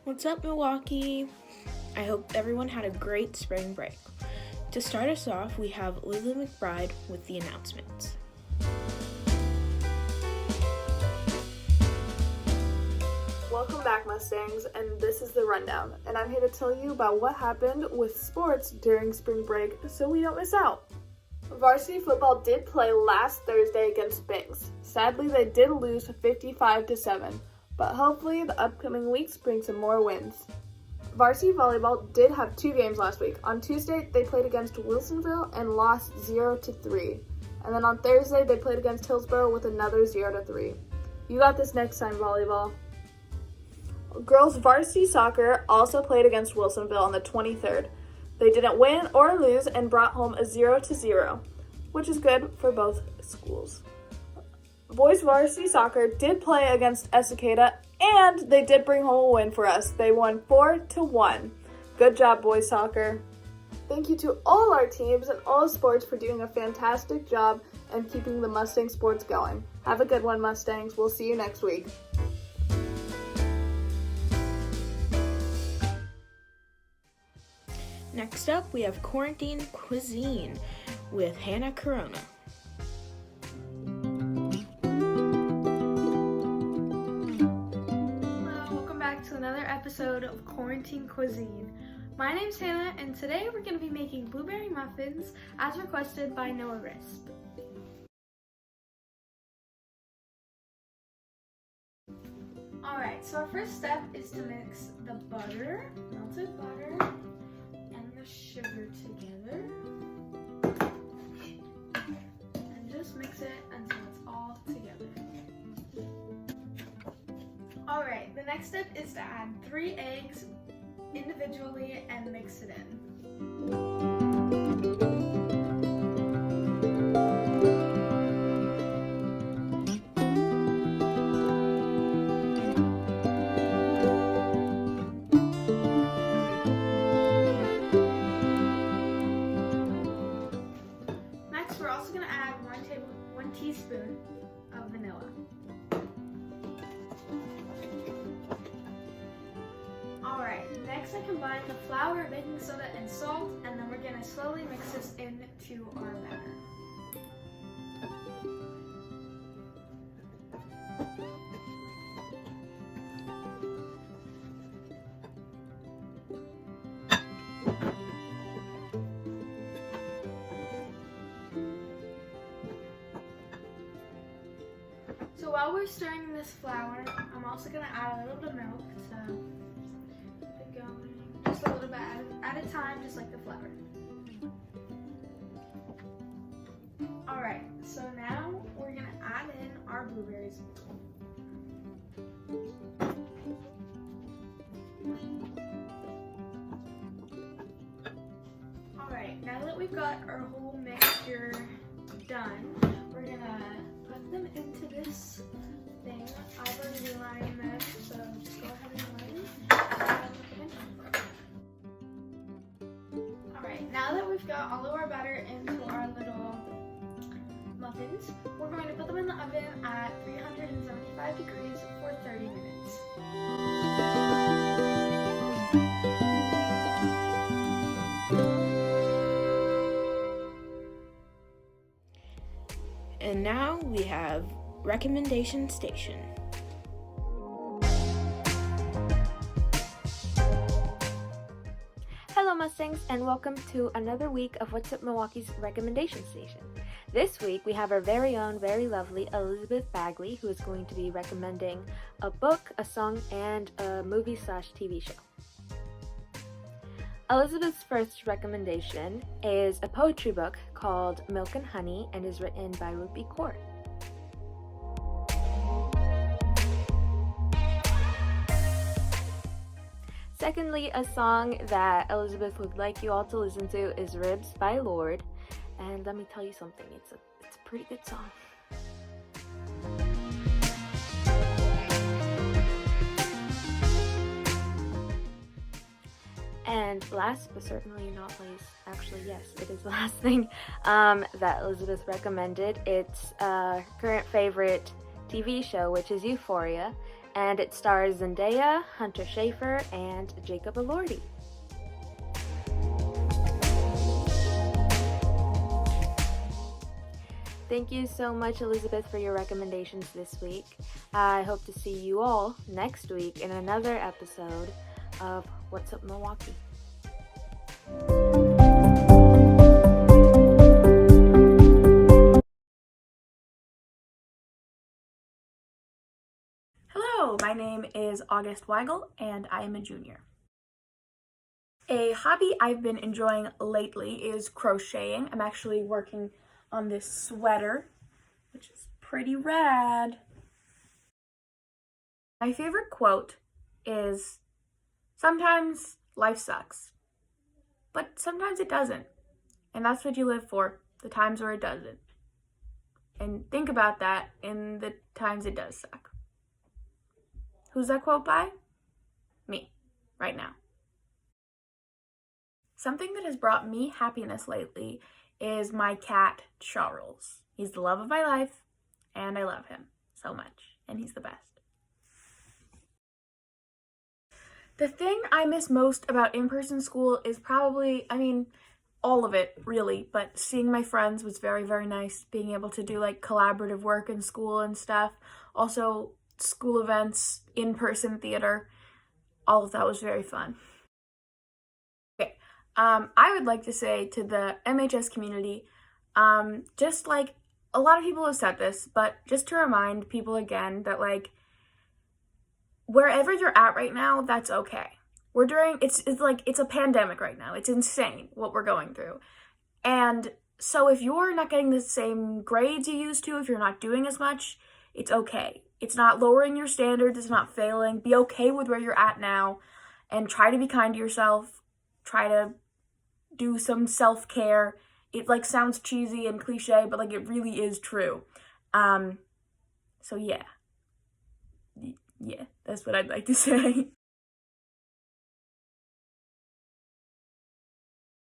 What's up, Milwaukee? I hope everyone had a great spring break. To start us off, we have Lily McBride with the announcements. Welcome back, Mustangs, and this is the rundown. And I'm here to tell you about what happened with sports during spring break so we don't miss out. Varsity football did play last Thursday against Binks. Sadly, they did lose 55-7, but hopefully the upcoming weeks bring some more wins. Varsity volleyball did have 2 games last week. On Tuesday, they played against Wilsonville and lost 0-3. And then on Thursday, they played against Hillsborough with another 0-3. You got this next time, volleyball. Girls varsity soccer also played against Wilsonville on the 23rd. They didn't win or lose and brought home a 0-0, which is good for both schools. Boys varsity soccer did play against Estacada, and they did bring home a win for us. They won 4-1. Good job, boys soccer. Thank you to all our teams and all sports for doing a fantastic job and keeping the Mustang sports going. Have a good one, Mustangs. We'll see you next week. Next up, we have Quarantine Cuisine with Hannah Corona. Welcome back to another episode of Quarantine Cuisine. My name's Hannah, and today we're going to be making blueberry muffins as requested by Noah Risp. Alright, so our first step is to mix the butter, melted butter, and the sugar together. And just mix it until it's all together. Alright, the next step is to add 3 eggs individually and mix it in. Next, we're also going to add 1 teaspoon of vanilla. Alright, next I combine the flour, baking soda, and salt, and then we're going to slowly mix this into our batter. So while we're stirring this flour, I'm also going to add a little bit of milk to keep it going. Just a little bit at a time, just like the flour. Alright, so now we're going to add in our blueberries. Alright, now that we've got our whole mixture done, we're going to put them into this thing. I've already been lining them, so just go ahead and line them. Alright, now that we've got all of our batter into our little muffins, we're going to put them in the oven at 375 degrees for 30 minutes. And now we have Recommendation Station. Hello Mustangs, and welcome to another week of What's Up Milwaukee's Recommendation Station. This week we have our very own, very lovely Elizabeth Bagley, who is going to be recommending a book, a song, and a movie/TV show. Elizabeth's first recommendation is a poetry book called Milk and Honey and is written by Rupi Kaur. Secondly, a song that Elizabeth would like you all to listen to is Ribs by Lorde, and let me tell you something, it's a pretty good song. And last but certainly not least, actually yes, it is the last thing that Elizabeth recommended. It's her current favorite TV show, which is Euphoria, and it stars Zendaya, Hunter Schafer, and Jacob Elordi. Thank you so much, Elizabeth, for your recommendations this week. I hope to see you all next week in another episode of What's Up Milwaukee. Hello, my name is August Weigel, and I am a junior. A hobby I've been enjoying lately is crocheting. I'm actually working on this sweater, which is pretty rad. My favorite quote is, "Sometimes life sucks, but sometimes it doesn't. And that's what you live for, the times where it doesn't. And think about that in the times it does suck." Who's that quote by? Me, right now. Something that has brought me happiness lately is my cat, Charles. He's the love of my life, and I love him so much, and he's the best. The thing I miss most about in-person school is probably, all of it, really, but seeing my friends was very, very nice. Being able to do, collaborative work in school and stuff. Also, school events, in-person theater, all of that was very fun. Okay, I would like to say to the MHS community, just a lot of people have said this, but just to remind people again that wherever you're at right now, that's okay. It's a pandemic right now. It's insane what we're going through. And so if you're not getting the same grades you used to, if you're not doing as much, it's okay. It's not lowering your standards, it's not failing. Be okay with where you're at now and try to be kind to yourself. Try to do some self-care. It sounds cheesy and cliche, but it really is true. So yeah. Yeah, that's what I'd like to say.